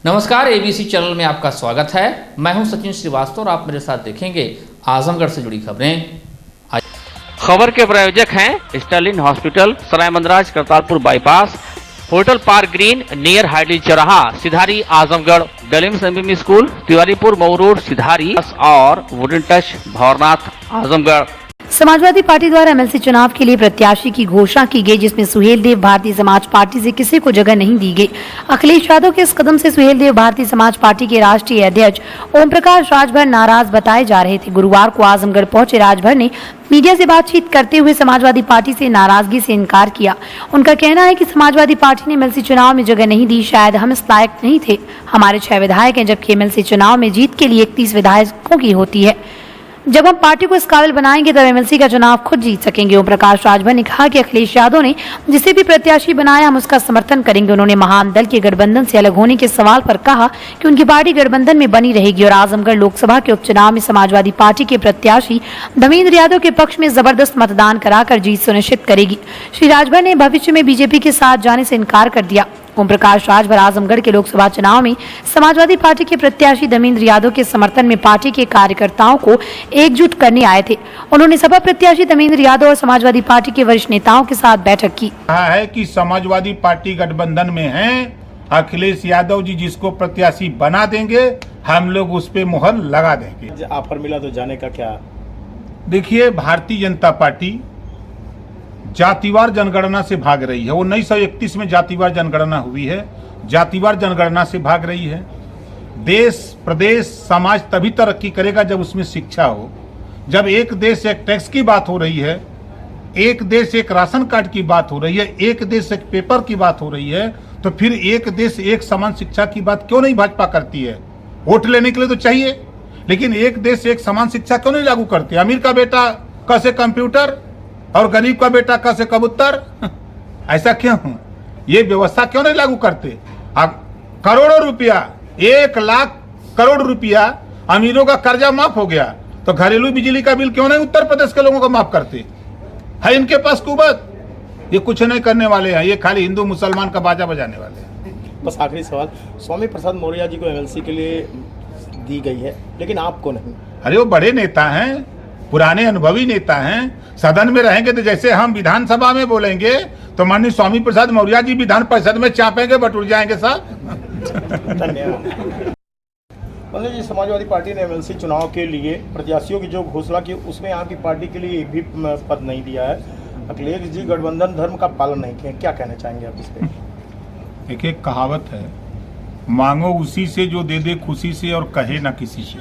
नमस्कार, ABC channel में आपका स्वागत है। मैं हूं सचिन श्रीवास्तव और आप मेरे साथ देखेंगे आजमगढ़ से जुड़ी खबरें। खबर के प्रायोजक हैं Sterling hospital, Sarai Mandraj, Kartarpur bypass, hotel park green, near हाइडी चौराहा, सिधारी, आजमगढ़, डलीम MM school, Tiwaripur Mau road, Sidhari और wooden touch, Bhaurnath, Azamgarh. Samajwadi party द्वारा एमएलसी चुनाव के लिए प्रत्याशी की घोषणा की गई, जिसमें सुहेल देव भारतीय समाज पार्टी से किसी को जगह नहीं दी गई। अखिलेश यादव के इस कदम से सुहेल देव भारतीय समाज पार्टी के राष्ट्रीय अध्यक्ष ओम प्रकाश राजभर नाराज बताए जा रहे थे। गुरुवार को आजमगढ़ पहुंचे राजभर ने मीडिया से बातचीत करते हुए समाजवादी पार्टी से नाराजगी से इनकार किया। उनका कहना है कि समाजवादी पार्टी ने एमएलसी चुनाव में जगह नहीं दी, शायद हम इस लायक नहीं थे। हमारे 6 विधायक हैं, जबकि एमएलसी चुनाव में जीत के लिए 31 विधायकों की होती है। जब हम पार्टी को इस काबिल बनाएंगे तब एमएलसी का चुनाव खुद जीत सकेंगे। ओम प्रकाश राजभर ने कहा कि अखिलेश यादव ने जिसे भी प्रत्याशी बनाया हम उसका समर्थन करेंगे। उन्होंने महान दल के गठबंधन से अलग होने के सवाल पर कहा कि उनकी पार्टी गठबंधन में बनी रहेगी और आजमगढ़ लोकसभा के उपचुनाव में समाजवादी पार्टी के प्रत्याशी धर्मेंद्र यादव के पक्ष में जबरदस्त मतदान कराकर जीत सुनिश्चित करेगी। श्री राजभर ने भविष्य में बीजेपी के साथ जाने से इनकार कर दिया। ओम प्रकाश राजभर आजमगढ़ के लोकसभा चुनाव में समाजवादी पार्टी के प्रत्याशी धर्मेंद्र यादव के समर्थन में पार्टी के कार्यकर्ताओं को एकजुट करने आए थे। उन्होंने सपा प्रत्याशी धर्मेंद्र यादव और समाजवादी पार्टी के वरिष्ठ नेताओं के साथ बैठक की। कहा है कि समाजवादी पार्टी गठबंधन में है, अखिलेश यादव जी जिसको प्रत्याशी बना देंगे हम लोग उस पे मुहर लगा देंगे। ऑफर मिला तो जाने का क्या? देखिए, भारतीय जनता पार्टी जातिवार जनगणना से भाग रही है। 1931 में जातिवार जनगणना हुई है, जातिवार जनगणना से भाग रही है। देश, प्रदेश, समाज तभी तरक्की करेगा जब उसमें शिक्षा हो। जब एक देश एक टैक्स की बात हो रही है, एक देश एक राशन कार्ड की बात हो रही है, एक देश एक पेपर की बात हो रही है, तो फिर एक देश एक समान शिक्षा की बात क्यों नहीं भाजपा करती है? वोट लेने के लिए तो चाहिए, लेकिन एक देश एक समान शिक्षा क्यों नहीं लागू करती? अमीर का बेटा कैसे कंप्यूटर और गरीब का बेटा कैसे कबूतर? ऐसा क्यों? ये व्यवस्था क्यों नहीं लागू करते? अब करोड़ों रुपया, 1 लाख करोड़ रुपया अमीरों का कर्जा माफ हो गया, तो घरेलू बिजली का बिल क्यों नहीं उत्तर प्रदेश के लोगों को माफ करते? है इनके पास कुवत? ये कुछ नहीं करने वाले हैं, ये खाली हिंदू मुसलमान का बाजा बजाने वाले हैं। बस आखिरी सवाल, स्वामी प्रसाद मौर्य जी को एमएलसी के लिए दी गई है, लेकिन आपको नहीं। अरे वो बड़े नेता हैं, पुराने अनुभवी नेता हैं। सदन में रहेंगे तो जैसे हम विधानसभा में बोलेंगे तो माननीय स्वामी प्रसाद मौर्य जी विधान परिषद में चापेंगे, बटुर जाएंगे साहब। धन्यवाद। मतलब जी, समाजवादी पार्टी ने एमएलसी चुनाव के लिए प्रत्याशियों की जो घोषणा की उसमें आपकी पार्टी के लिए एक भी पद नहीं दिया है। अखिलेश जी गठबंधन धर्म का पालन नहीं किया, क्या कहना चाहेंगे आप इस पर? एक कहावत है, मांगो उसी से जो दे दे खुशी से और कहे ना किसी से।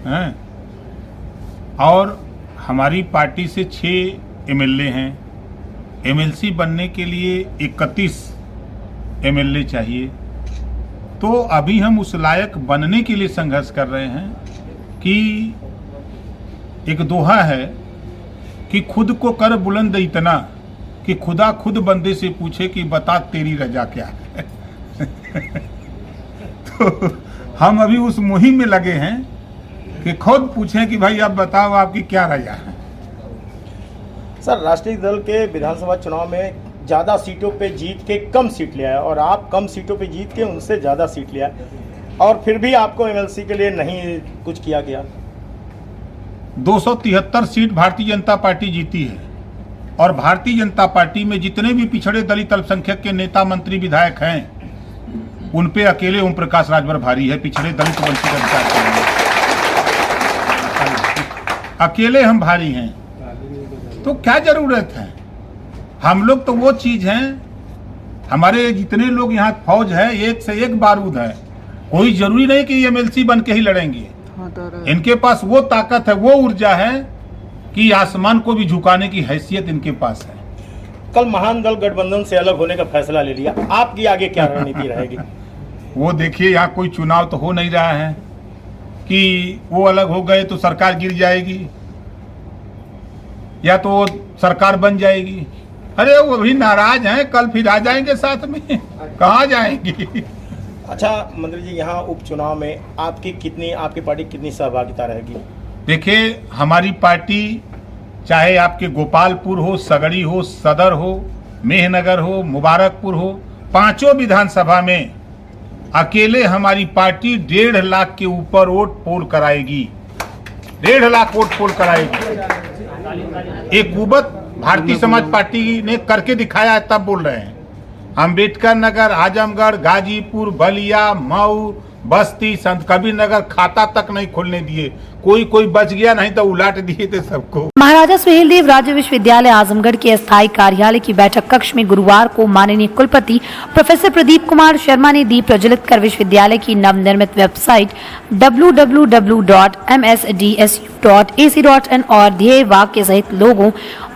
हैं? और हमारी पार्टी से 6 एमएलए हैं। एमएलसी बनने के लिए 31 एमएलए चाहिए। तो अभी हम उस लायक बनने के लिए संघर्ष कर रहे हैं कि एक दोहा है कि खुद को कर बुलंद इतना कि खुदा खुद बंदे से पूछे कि बता तेरी रजा क्या है। तो हम अभी उस मुहिम में लगे हैं कि खुद पूछें कि भाई अब बताओ आपकी क्या रजा है। सर, राष्ट्रीय दल के विधानसभा चुनाव में ज़्यादा सीटों पे जीत के कम सीट लिया है और आप कम सीटों पे जीत के उनसे ज़्यादा सीट लिया और फिर भी आपको एमएलसी के लिए नहीं कुछ किया गया। 273 सीट भारतीय जनता पार्टी जीती है और भारतीय जनता पार्टी में जितने भी पिछड़े दलित अल्पसंख्यक के नेता, मंत्री, विधायक हैं उन पे अकेले ओम प्रकाश राजभर भारी है। पिछड़े दलित वंचित अधिकार अकेले हम भारी हैं, तो क्या जरूरत है? हम लोग तो वो चीज हैं, हमारे जितने लोग यहाँ फौज है एक से एक बारूद है। कोई जरूरी नहीं कि एमएलसी बन के ही लड़ेंगे। इनके पास वो ताकत है, वो ऊर्जा है कि आसमान को भी झुकाने की हैसियत इनके पास है। कल महान दल गठबंधन से अलग होने का फैसला ले लिया, आपकी आगे क्या रणनीति रहेगी? वो देखिए, यहाँ कोई चुनाव तो हो नहीं रहा है कि वो अलग हो गए तो सरकार गिर जाएगी या तो वो सरकार बन जाएगी। अरे वो भी नाराज हैं, कल फिर आ जाएंगे साथ में, कहाँ जाएंगी? अच्छा मंत्री जी, यहाँ उपचुनाव में आपकी पार्टी कितनी सहभागिता रहेगी? देखिए, हमारी पार्टी चाहे आपके गोपालपुर हो, सगड़ी हो, सदर हो, मेहनगर हो, मुबारकपुर हो, पांचों विधानसभा में अकेले हमारी पार्टी 1.5 लाख के ऊपर वोट पोल कराएगी। 1.5 लाख वोट पोल कराएगी। एक कुबत भारतीय समाज पार्टी ने करके दिखाया है, तब बोल रहे हैं। अंबेडकर नगर, आजमगढ़, गाजीपुर, बलिया, मऊ, बस्ती, संत कबीर नगर खाता तक नहीं खोलने दिए। कोई बच गया, नहीं तो उलाट दिए थे सबको। महाराजा सुहेलदेव राज्य विश्वविद्यालय आजमगढ़ के अस्थायी कार्यालय की बैठक कक्ष में गुरुवार को माननीय कुलपति प्रोफेसर प्रदीप कुमार शर्मा ने दीप प्रज्वलित कर विश्वविद्यालय की नवनिर्मित वेबसाइट www.msdsu.ac.in और ध्येय वाक्य सहित लोगों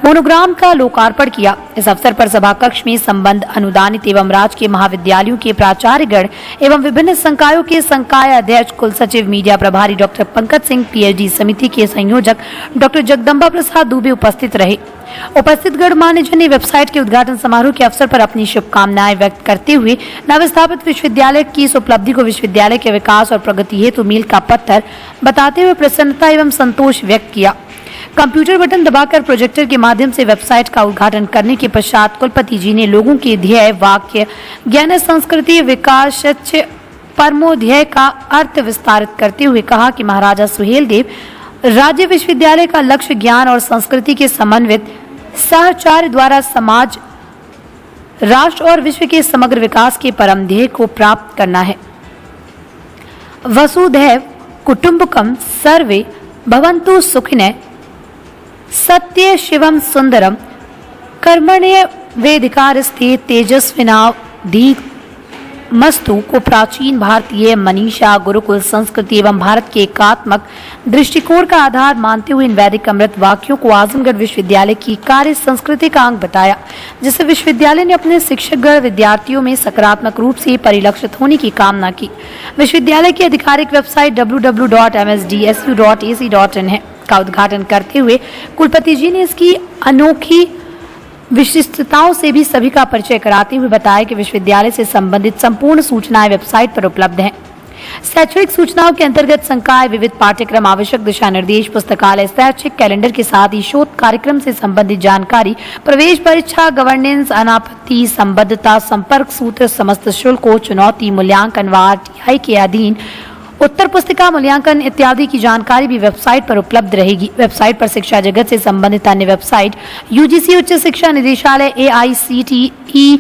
मोनोग्राम का लोकार्पण किया। इस अवसर पर सभा कक्ष में संबद्ध अनुदानित एवं राजकीय महाविद्यालयों के प्राचार्यगण एवं विभिन्न संकायों के संकाय अध्यक्ष, कुल सचिव, मीडिया प्रभारी डॉक्टर पंकज सिंह, पीएचडी समिति के संयोजक डॉक्टर जगदम्बा प्रसाद दुबे उपस्थित रहे। उपस्थित गणमान्यजन ने वेबसाइट के उद्घाटन समारोह के अवसर पर अपनी शुभकामनाएं व्यक्त करते हुए नवस्थापित विश्वविद्यालय की इस उपलब्धि को विश्वविद्यालय के विकास और प्रगति हेतु मील का पत्थर बताते हुए प्रसन्नता एवं संतोष व्यक्त किया। कंप्यूटर बटन दबाकर प्रोजेक्टर के माध्यम से वेबसाइट का उद्घाटन करने के पश्चात कुलपति जी ने लोगों के ध्येय वाक्य ज्ञान संस्कृति विकास परमोध्यय का अर्थ विस्तारित करते हुए कहा कि महाराजा सुहेलदेव राज्य विश्वविद्यालय का लक्ष्य ज्ञान और संस्कृति के समन्वित सहचार्य द्वारा समाज, राष्ट्र और विश्व के समग्र विकास के परम ध्येय को प्राप्त करना है। वसुधैव कुटुंबकम सर्वे भवन्तु सुखिनः सत्य शिवम सुंदरम कर्मण्य वेदिकारस्ते तेजस्विनावधि मस्तु को प्राचीन भारतीय मनीषा, गुरुकुल संस्कृति एवं भारत के एकात्मक दृष्टिकोण का आधार मानते हुए इन वैदिक अमृत वाक्यों को आजमगढ़ विश्वविद्यालय की कार्य संस्कृति का अंग बताया, जिससे विश्वविद्यालय ने अपने शिक्षकगण विद्यार्थियों में सकारात्मक रूप से परिलक्षित होने की कामना की। विश्वविद्यालय की आधिकारिक वेबसाइट www.msdsu.ac.in का उद्घाटन करते हुए कुलपति जी ने इसकी अनोखी विशिष्टताओं से भी सभी का परिचय कराते हुए बताया कि विश्वविद्यालय से संबंधित संपूर्ण सूचनाएं वेबसाइट पर उपलब्ध हैं। शैक्षणिक सूचनाओं के अंतर्गत संकाय, विविध पाठ्यक्रम, आवश्यक दिशा निर्देश, पुस्तकालय, शैक्षिक कैलेंडर के साथ ही शोध कार्यक्रम से संबंधित जानकारी, प्रवेश परीक्षा, गवर्नेंस, अनापत्ति, संबद्धता, संपर्क सूत्र, समस्त शुल्कों, चुनौती, मूल्यांकन व RTI के अधीन उत्तर पुस्तिका मूल्यांकन इत्यादि की जानकारी भी वेबसाइट पर उपलब्ध रहेगी। वेबसाइट पर शिक्षा जगत से संबंधित अन्य वेबसाइट UGC उच्च शिक्षा निदेशालय, AICTE,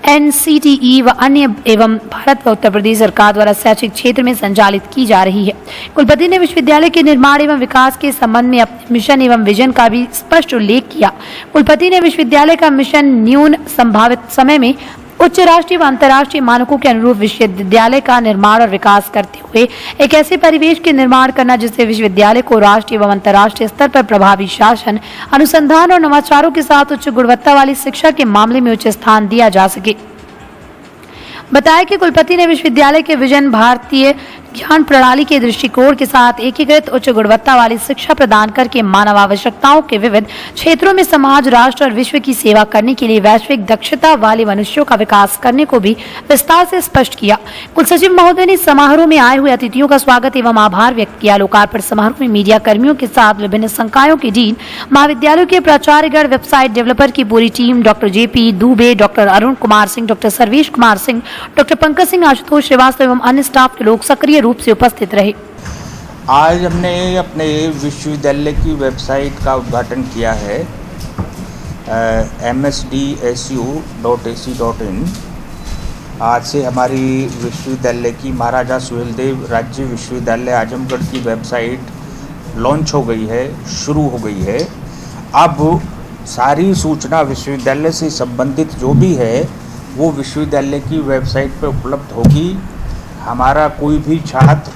NCTE व अन्य एवं भारत व उत्तर प्रदेश सरकार द्वारा शैक्षिक क्षेत्र में संचालित की जा रही है। कुलपति ने विश्वविद्यालय के निर्माण एवं विकास के संबंध में अपने मिशन एवं विजन का भी स्पष्ट उल्लेख किया। कुलपति ने विश्वविद्यालय का मिशन न्यून संभावित समय में उच्च राष्ट्रीय व अंतर्राष्ट्रीय मानकों के अनुरूप विश्वविद्यालय का निर्माण और विकास करते हुए एक ऐसे परिवेश के निर्माण करना जिससे विश्वविद्यालय को राष्ट्रीय व अंतर्राष्ट्रीय स्तर पर प्रभावी शासन, अनुसंधान और नवाचारों के साथ उच्च गुणवत्ता वाली शिक्षा के मामले में उच्च स्थान दिया जा सके। बताया कि कुलपति ने विश्वविद्यालय के विजन भारतीय ज्ञान प्रणाली के दृष्टिकोण के साथ एकीकृत उच्च गुणवत्ता वाली शिक्षा प्रदान करके मानव आवश्यकताओं के विविध क्षेत्रों में समाज, राष्ट्र और विश्व की सेवा करने के लिए वैश्विक दक्षता वाले मनुष्यों का विकास करने को भी विस्तार से स्पष्ट किया। कुल सचिव महोदय ने समारोह में आए हुए अतिथियों का स्वागत एवं आभार व्यक्त किया। लोकार्पण समारोह में मीडिया कर्मियों के साथ विभिन्न संकायों के डीन, महाविद्यालयों के प्राचार्यगण, वेबसाइट डेवलपर की पूरी team, doctor JP Dubey, doctor Arun Kumar Singh, doctor Sarvesh Kumar Singh, doctor Pankaj Singh, Ashutosh Srivastava एवं अन्य स्टाफ के लोग सक्रिय रूप से उपस्थित रहे। आज हमने अपने विश्वविद्यालय की वेबसाइट का उद्घाटन किया है msdsu.ac.in। आज से हमारी विश्वविद्यालय की महाराजा सुहेलदेव राज्य विश्वविद्यालय आजमगढ़ की वेबसाइट लॉन्च हो गई है, शुरू हो गई है। अब सारी सूचना विश्वविद्यालय से संबंधित जो भी है वो विश्वविद्यालय की वेबसाइट पर उपलब्ध होगी। हमारा कोई भी छात्र,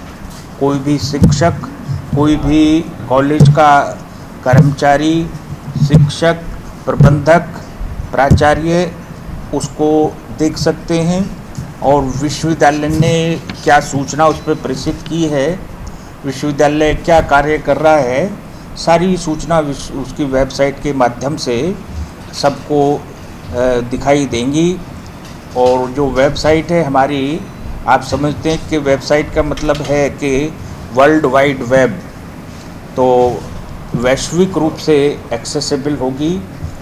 कोई भी शिक्षक, कोई भी कॉलेज का कर्मचारी, शिक्षक, प्रबंधक, प्राचार्य उसको देख सकते हैं और विश्वविद्यालय ने क्या सूचना उस पर प्रेषित की है, विश्वविद्यालय क्या कार्य कर रहा है, सारी सूचना उसकी वेबसाइट के माध्यम से सबको दिखाई देंगी। और जो वेबसाइट है हमारी, आप समझते हैं कि वेबसाइट का मतलब है कि वर्ल्ड वाइड वेब, तो वैश्विक रूप से एक्सेसिबल होगी।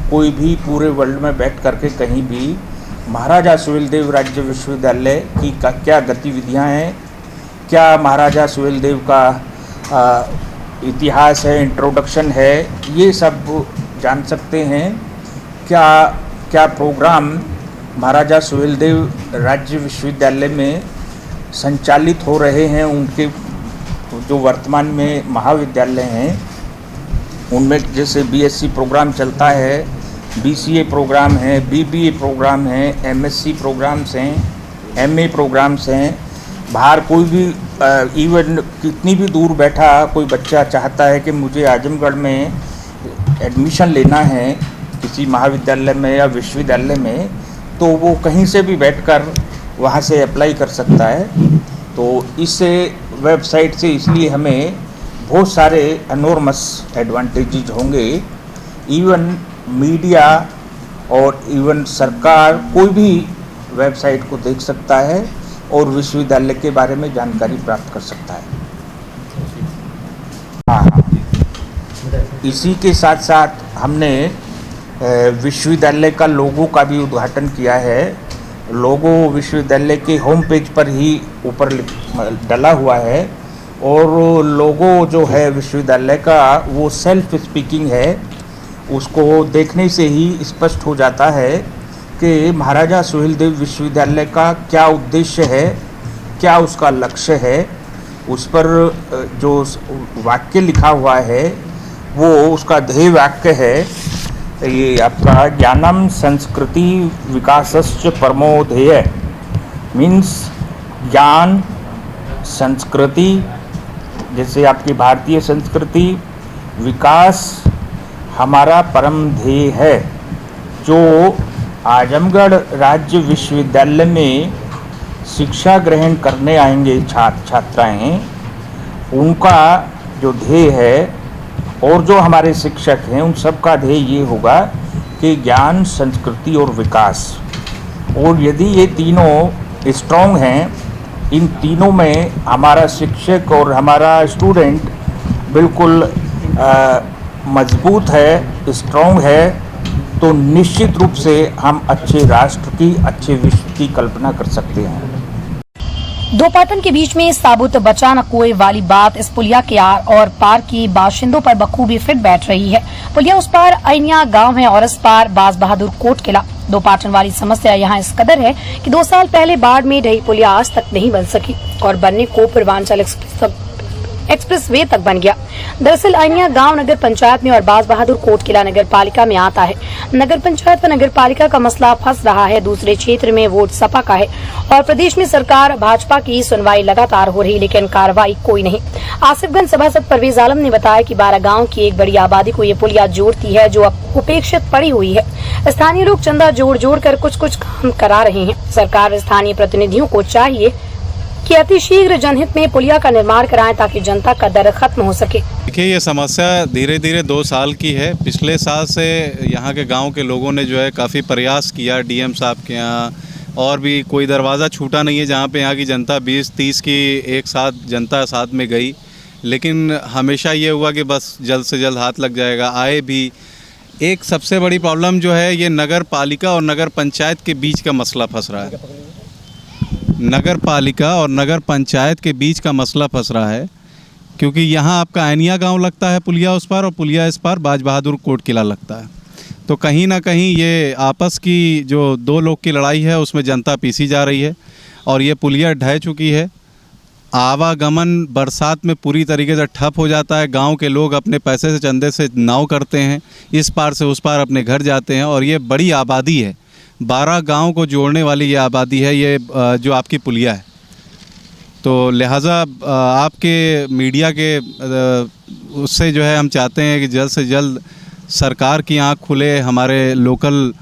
कोई भी पूरे वर्ल्ड में बैठ करके कहीं भी महाराजा सुहेलदेव राज्य विश्वविद्यालय की क्या गतिविधियां हैं, क्या महाराजा सुहेलदेव का इतिहास है, इंट्रोडक्शन है, ये सब जान सकते हैं। क्या प्रोग्राम महाराजा सुहेलदेव राज्य विश्वविद्यालय में संचालित हो रहे हैं, उनके जो वर्तमान में महाविद्यालय हैं उनमें जैसे बीएससी प्रोग्राम चलता है, बीसीए प्रोग्राम है, बीबीए प्रोग्राम है, एमएससी प्रोग्राम्स हैं, एमए प्रोग्राम्स हैं। बाहर कोई भी इवन कितनी भी दूर बैठा कोई बच्चा चाहता है कि मुझे आजमगढ़ में एडमिशन लेना है किसी महाविद्यालय में या विश्वविद्यालय में, तो वो कहीं से भी बैठकर वहाँ से अप्लाई कर सकता है। तो इस वेबसाइट से इसलिए हमें बहुत सारे एनॉर्मस एडवांटेजेस होंगे। इवन मीडिया और इवन सरकार कोई भी वेबसाइट को देख सकता है और विश्वविद्यालय के बारे में जानकारी प्राप्त कर सकता है। हाँ, इसी के साथ साथ हमने विश्वविद्यालय का लोगो का भी उद्घाटन किया है। लोगो विश्वविद्यालय के होम पेज पर ही ऊपर डला हुआ है और लोगो जो है विश्वविद्यालय का वो सेल्फ स्पीकिंग है। उसको देखने से ही स्पष्ट हो जाता है कि महाराजा सुहेलदेव विश्वविद्यालय का क्या उद्देश्य है, क्या उसका लक्ष्य है। उस पर जो वाक्य लिखा हुआ है वो उसका ध्येय वाक्य है, ये आपका ज्ञानम संस्कृति विकासश्च परमो ध्येय, मीन्स ज्ञान संस्कृति जैसे आपकी भारतीय संस्कृति, विकास हमारा परम ध्येय है। जो आजमगढ़ राज्य विश्वविद्यालय में शिक्षा ग्रहण करने आएंगे छात्र छात्राएँ, उनका जो ध्येय है और जो हमारे शिक्षक हैं उन सब का ध्येय ये होगा कि ज्ञान, संस्कृति और विकास। और यदि ये तीनों स्ट्रॉन्ग हैं, इन तीनों में हमारा शिक्षक और हमारा स्टूडेंट बिल्कुल मजबूत है, स्ट्रॉन्ग है, तो निश्चित रूप से हम अच्छे राष्ट्र की, अच्छे विश्व की कल्पना कर सकते हैं। दो पाटन के बीच में साबुत बचा न कोई वाली बात इस पुलिया के आर और पार के बाशिंदों पर बखूबी फिट बैठ रही है। पुलिया उस पार अइनिया गांव है और इस पार बाज बहादुर कोट किला। दो पाटन वाली समस्या यहाँ इस कदर है कि 2 साल पहले बाढ़ में ढही पुलिया आज तक नहीं बन सकी और बनने को पूर्वांचल एक्सप्रेस वे तक बन गया। दरअसल अइनिया गांव नगर पंचायत में और बाज बहादुर कोट किला नगर पालिका में आता है। नगर पंचायत व नगर पालिका का मसला फंस रहा है, दूसरे क्षेत्र में वोट सपा का है और प्रदेश में सरकार भाजपा की सुनवाई लगातार हो रही लेकिन कार्रवाई कोई नहीं। आसिफगंज सभासद परवेज आलम ने बताया कि 12 गाँव की एक बड़ी आबादी को ये पुलिया जोड़ती है जो अब उपेक्षित पड़ी हुई है। स्थानीय लोग चंदा जोड़ कर कुछ काम करा रहे हैं। सरकार स्थानीय प्रतिनिधियों को चाहिए कि अतिशीघ्र जनहित में पुलिया का निर्माण कराएं ताकि जनता का दर्द खत्म हो सके। देखिए, ये समस्या धीरे धीरे 2 साल की है। पिछले साल से यहाँ के गांव के लोगों ने जो है काफ़ी प्रयास किया डीएम साहब के यहाँ, और भी कोई दरवाज़ा छूटा नहीं है जहाँ पे यहाँ की जनता 20-30 की एक साथ जनता साथ में गई, लेकिन हमेशा ये हुआ कि बस जल्द से जल्द हाथ लग जाएगा। आए भी एक सबसे बड़ी प्रॉब्लम जो है ये नगर पालिका और नगर पंचायत के बीच का मसला फंस रहा है। नगर पालिका और नगर पंचायत के बीच का मसला फंस रहा है क्योंकि यहाँ आपका अइनिया गांव लगता है पुलिया उस पार और पुलिया इस पार बाज बहादुर कोट किला लगता है। तो कहीं ना कहीं ये आपस की जो 2 लोग की लड़ाई है उसमें जनता पीसी जा रही है और ये पुलिया ढह चुकी है। आवागमन बरसात में पूरी तरीके से ठप हो जाता है। गांव के लोग अपने पैसे से चंदे से नाव करते हैं, इस पार से उस पार अपने घर जाते हैं और ये बड़ी आबादी है। 12 गांव को जोड़ने वाली ये आबादी है, ये जो आपकी पुलिया है। तो लिहाजा आपके मीडिया के उससे जो है हम चाहते हैं कि जल्द से जल्द सरकार की आँख खुले, हमारे लोकल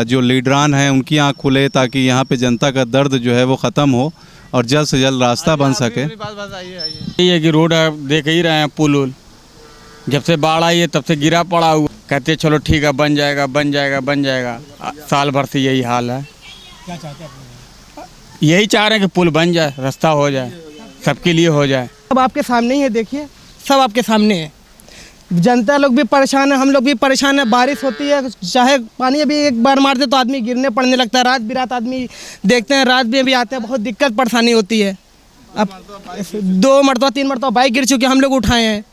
जो लीडरान हैं उनकी आँख खुले ताकि यहाँ पे जनता का दर्द जो है वो ख़त्म हो और जल्द से जल्द रास्ता बन सके। ये है कि रोड देख ही रहे हैं, पुल जब से बाढ़ आई है तब से गिरा पड़ा हुआ। कहते चलो ठीक है बन जाएगा बन जाएगा बन जाएगा, साल भर से यही हाल है। क्या चाहते हैं? यही चाह रहे हैं कि पुल बन जाए, रास्ता हो जाए, सबके लिए हो जाए। सब आपके सामने ही है, देखिए सब आपके सामने है। जनता लोग भी परेशान है, हम लोग भी परेशान है। बारिश होती है, चाहे पानी अभी एक बार मारते तो आदमी गिरने पड़ने लगता है। रात बिरात आदमी देखते हैं, रात भी अभी आते हैं, बहुत दिक्कत परेशानी होती है। अब 2 मरतबा 3 मरतबा बाइक गिर चुके, हम लोग उठाए हैं।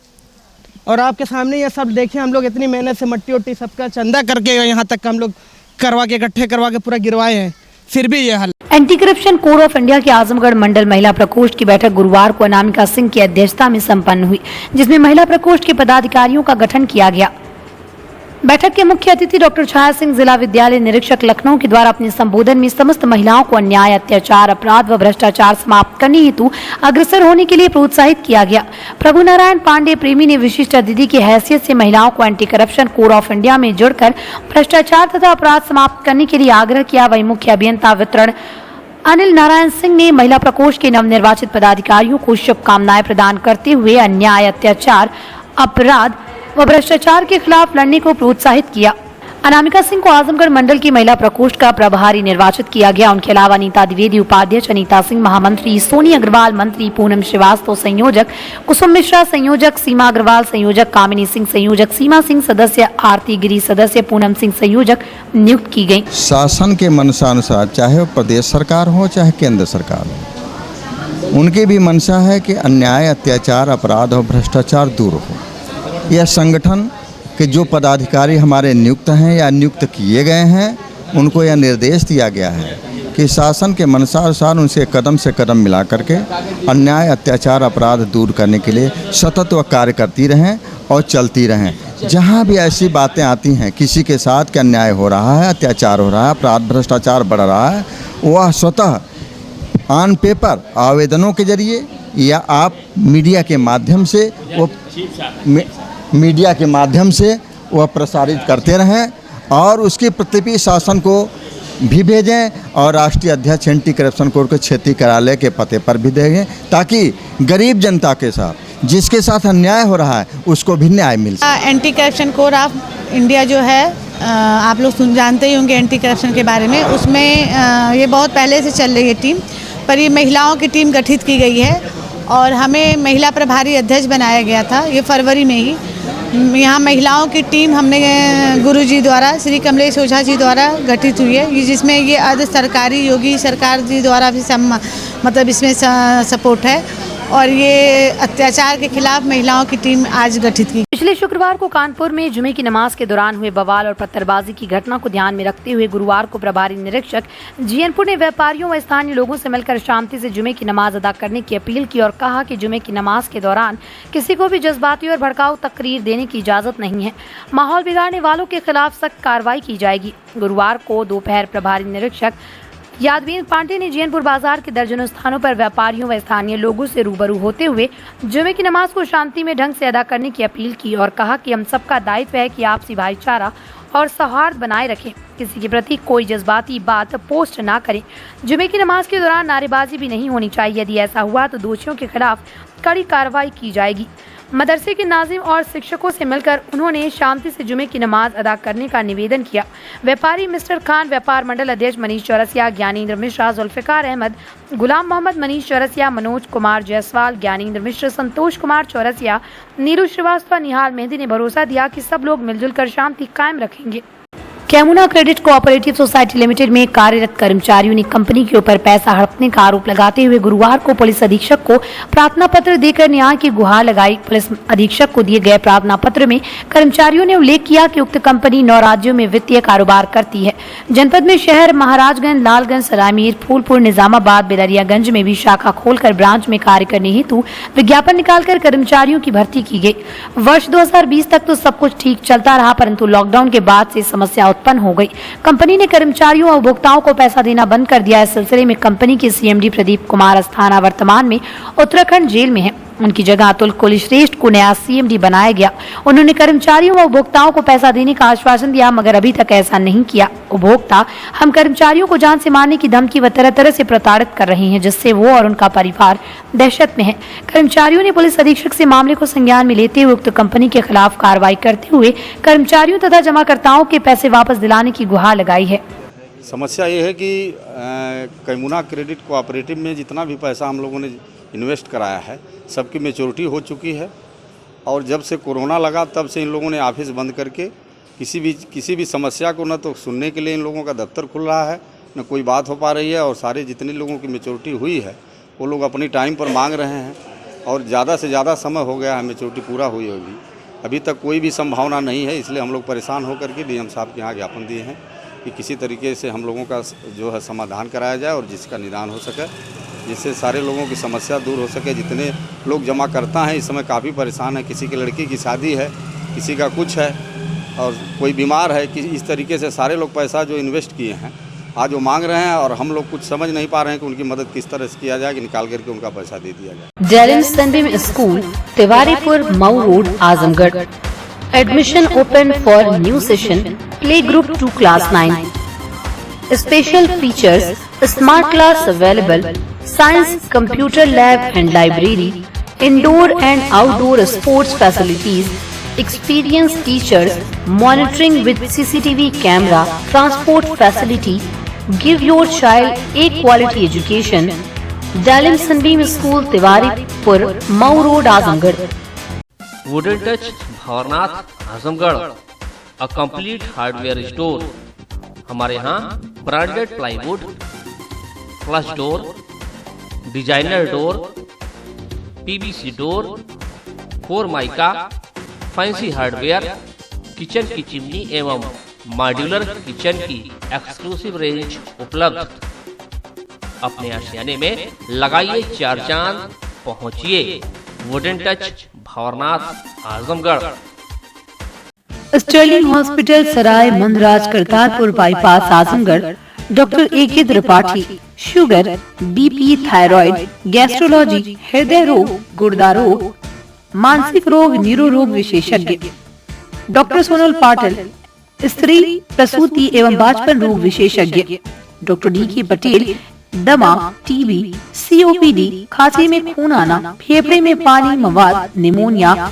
और आपके सामने ये सब देखिए, हम लोग इतनी मेहनत से मट्टी उट्टी सबका चंदा करके यहाँ तक हम लोग करवा के इकट्ठे करवा के पूरा गिरवाए हैं, फिर भी ये हाल। Anti corruption core of India के आजमगढ़ मंडल महिला प्रकोष्ठ की बैठक गुरुवार को अनामिका सिंह की अध्यक्षता में संपन्न हुई, जिसमें महिला प्रकोष्ठ के पदाधिकारियों का गठन किया गया। बैठक के मुख्य अतिथि डॉक्टर छाया सिंह, जिला विद्यालय निरीक्षक लखनऊ के द्वारा अपने संबोधन में समस्त महिलाओं को अन्याय, अत्याचार, अपराध व भ्रष्टाचार समाप्त करने हेतु अग्रसर होने के लिए प्रोत्साहित किया गया। प्रभु नारायण पांडे प्रेमी ने विशिष्ट अतिथि की हैसियत से महिलाओं को anti corruption core of India में जुड़कर भ्रष्टाचार तथा अपराध समाप्त करने के लिए आग्रह किया। वहीं मुख्य अभियंता वितरण अनिल नारायण सिंह ने महिला प्रकोष्ठ के नवनिर्वाचित पदाधिकारियों को शुभकामनाएं प्रदान करते हुए अन्याय, अत्याचार, अपराध व भ्रष्टाचार के खिलाफ लड़ने को प्रोत्साहित किया। अनामिका सिंह को आजमगढ़ मंडल की महिला प्रकोष्ठ का प्रभारी निर्वाचित किया गया। उनके अलावा अनीता द्विवेदी उपाध्यक्ष, अनीता सिंह महामंत्री, सोनी अग्रवाल मंत्री, पूनम श्रीवास्तव संयोजक, कुसुम मिश्रा संयोजक, सीमा अग्रवाल संयोजक, कामिनी सिंह संयोजक, सीमा सिंह सदस्य, आरती गिरी सदस्य, पूनम सिंह संयोजक नियुक्त की गयी। शासन के मनसानुसार चाहे वो प्रदेश सरकार हो चाहे केंद्र सरकार हो, उनकी भी मंशा है कि अन्याय, अत्याचार, अपराध और भ्रष्टाचार दूर हो। यह संगठन के जो पदाधिकारी हमारे नियुक्त हैं या नियुक्त किए गए हैं, उनको यह निर्देश दिया गया है कि शासन के मनसानुसार उनसे कदम से कदम मिला करके अन्याय, अत्याचार, अपराध दूर करने के लिए सतत व कार्य करती रहें और चलती रहें। जहाँ भी ऐसी बातें आती हैं किसी के साथ कि अन्याय हो रहा है, अत्याचार हो रहा है, अपराध भ्रष्टाचार बढ़ रहा है, वह स्वतः ऑन पेपर आवेदनों के जरिए या आप मीडिया के माध्यम से वह प्रसारित करते रहें और उसकी प्रतिलिपि शासन को भी भेजें और राष्ट्रीय अध्यक्ष एंटी करप्शन कोर के क्षेत्रीय कार्यालय के पते पर भी देंगे, ताकि गरीब जनता के साथ जिसके साथ अन्याय हो रहा है उसको भी न्याय मिल सके। Anti corruption core of India जो है, आप लोग जानते ही होंगे एंटी करप्शन के बारे में। उसमें ये बहुत पहले से चल रही है टीम, पर ये महिलाओं की टीम गठित की गई है और हमें महिला प्रभारी अध्यक्ष बनाया गया था ये फरवरी में ही। यहाँ महिलाओं की टीम हमने गुरुजी द्वारा, श्री कमलेश ओझा जी द्वारा गठित हुई है, जिसमें ये अर्ध सरकारी योगी सरकार जी द्वारा भी मतलब इसमें सपोर्ट है और ये अत्याचार के खिलाफ महिलाओं की टीम आज गठित की। पिछले शुक्रवार को कानपुर में जुमे की नमाज के दौरान हुए बवाल और पत्थरबाजी की घटना को ध्यान में रखते हुए गुरुवार को प्रभारी निरीक्षक जीएनपुर ने व्यापारियों व स्थानीय लोगों से मिलकर शांति से जुमे की नमाज अदा करने की अपील की और कहा कि जुमे की नमाज के दौरान किसी को भी जज्बाती और भड़काऊ तकरीर देने की इजाजत नहीं है। माहौल बिगाड़ने वालों के खिलाफ सख्त कार्रवाई की जाएगी। गुरुवार को दोपहर प्रभारी निरीक्षक यादवीर पांडे ने जीएनपुर बाजार के दर्जनों स्थानों पर व्यापारियों व स्थानीय लोगों से रूबरू होते हुए जुमे की नमाज को शांति में ढंग से अदा करने की अपील की और कहा कि हम सबका दायित्व है कि आपसी भाईचारा और सौहार्द बनाए रखें, किसी के प्रति कोई जज्बाती बात पोस्ट ना करें। जुमे की नमाज के दौरान नारेबाजी भी नहीं होनी चाहिए, यदि ऐसा हुआ तो दोषियों के खिलाफ कड़ी कार्रवाई की जाएगी। मदरसे के नाजिम और शिक्षकों से मिलकर उन्होंने शांति से जुमे की नमाज अदा करने का निवेदन किया। व्यापारी मिस्टर खान, व्यापार मंडल अध्यक्ष मनीष चौरसिया, ज्ञानेंद्र मिश्रा, जुल्फिकार अहमद, गुलाम मोहम्मद, मनीष चौरसिया, मनोज कुमार जायसवाल, ज्ञानेंद्र मिश्र, संतोष कुमार चौरसिया, नीरू श्रीवास्तव, निहाल मेहंदी ने भरोसा दिया कि सब लोग मिलजुल कर शांति कायम रखेंगे। कैमुना क्रेडिट कोऑपरेटिव सोसाइटी लिमिटेड में कार्यरत कर्मचारियों ने कंपनी के ऊपर पैसा हड़पने का आरोप लगाते हुए गुरुवार को पुलिस अधीक्षक को प्रार्थना पत्र देकर न्याय की गुहार लगाई। पुलिस अधीक्षक को दिए गए प्रार्थना पत्र में कर्मचारियों ने उल्लेख किया कि उक्त कंपनी 9 राज्यों में वित्तीय कारोबार करती है। जनपद में शहर, महाराजगंज, लालगंज, सरायमीर, फूलपुर, निजामाबाद, बेलरियागंज में भी शाखा खोलकर ब्रांच में कार्य करने हेतु विज्ञापन निकालकर कर्मचारियों की भर्ती की गई। वर्ष 2020 तक तो सब कुछ ठीक चलता रहा, परंतु लॉकडाउन के बाद से समस्या उत्पन्न हो गई। कंपनी ने कर्मचारियों और उपभोक्ताओं को पैसा देना बंद कर दिया। इस सिलसिले में कंपनी के सीएमडी प्रदीप कुमार अस्थाना वर्तमान में उत्तराखंड जेल में है। उनकी जगह अतुल कुलश्रेष्ठ को नया सीएमडी बनाया गया। उन्होंने कर्मचारियों व उपभोक्ताओं को पैसा देने का आश्वासन दिया, मगर अभी तक ऐसा नहीं किया। उपभोक्ता हम कर्मचारियों को जान से मारने की धमकी व तरह तरह से प्रताड़ित कर रहे हैं, जिससे वो और उनका परिवार दहशत में है। कर्मचारियों ने पुलिस अधीक्षक से मामले को संज्ञान में लेते हुए उक्त कंपनी के खिलाफ कार्रवाई करते हुए कर्मचारियों तथा जमाकर्ताओं के पैसे वापस दिलाने की गुहार लगाई है। समस्या ये है कि कैमुना क्रेडिट कोऑपरेटिव में जितना भी पैसा हम लोगों ने इन्वेस्ट कराया है, सबकी मैच्योरिटी हो चुकी है और जब से कोरोना लगा तब से इन लोगों ने ऑफिस बंद करके किसी भी समस्या को न तो सुनने के लिए इन लोगों का दफ्तर खुल रहा है, न कोई बात हो पा रही है। और सारे जितने लोगों की मैच्योरिटी हुई है वो लोग अपनी टाइम पर मांग रहे हैं और ज़्यादा से ज़्यादा समय हो गया है मैच्योरिटी पूरा हुई होगी, अभी तक कोई भी संभावना नहीं है। इसलिए हम लोग परेशान होकर के डीएम साहब के यहाँ ज्ञापन दिए हैं कि किसी तरीके से हम लोगों का जो है समाधान कराया जाए और जिसका निदान हो सके, जिससे सारे लोगों की समस्या दूर हो सके। जितने लोग जमा करता हैं इस समय काफ़ी परेशान है, किसी की लड़की की शादी है, किसी का कुछ है और कोई बीमार है, कि इस तरीके से सारे लोग पैसा जो इन्वेस्ट किए हैं आज वो मांग रहे हैं और हम लोग कुछ समझ नहीं पा रहे हैं कि उनकी मदद किस तरह से किया जाए कि निकाल करके उनका पैसा दे दिया जाए। डेलिम Sunbeam school, Tiwaripur, Mau road, Azamgarh. Admission open for new session. Play group 2 class 9। Special features: smart class available, science, computer lab and library, indoor and outdoor sports facilities, experienced teachers, monitoring with CCTV camera, transport facility. Give your child a quality education. Dalim Sunbeam School, Tiwaripur, Mau Road, Azamgarh. Wooden touch Bhavarnath Azamgarh, a complete hardware store. हमारे यहाँ branded plywood, flush door, designer door, PVC door, formica, fancy hardware, kitchen की chimney एवं modular kitchen की exclusive range उपलब्ध। अपने आशियाने में लगाइए 4 चांद, पहुंचिए wooden touch Bhavarnath Azamgarh. Sterling hospital, Sarai Mandraj, Kartarpur bypass, Azamgarh. Doctor A.K. Tripathi, sugar, BP, thyroid, gastrology, हृदय रोग, गुर्दा रोग, मानसिक रोग, न्यूरो रोग विशेषज्ञ। डॉक्टर सोनल पाटिल, स्त्री प्रसूति एवं बाजपन रोग विशेषज्ञ। Doctor D.K. पटेल, दमा, टीबी, COPD, खांसी में खून आना, फेफड़े में पानी मवाद, निमोनिया,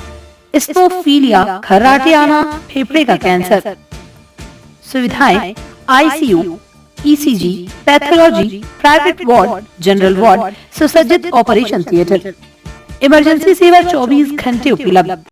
स्नोफीलिया, खर्राटे आना, फेफड़े का कैंसर। सुविधाएं: ICU, ECG, pathology, private ward, general ward, सुसज्जित ऑपरेशन थिएटर। इमरजेंसी सेवा 24 घंटे उपलब्ध।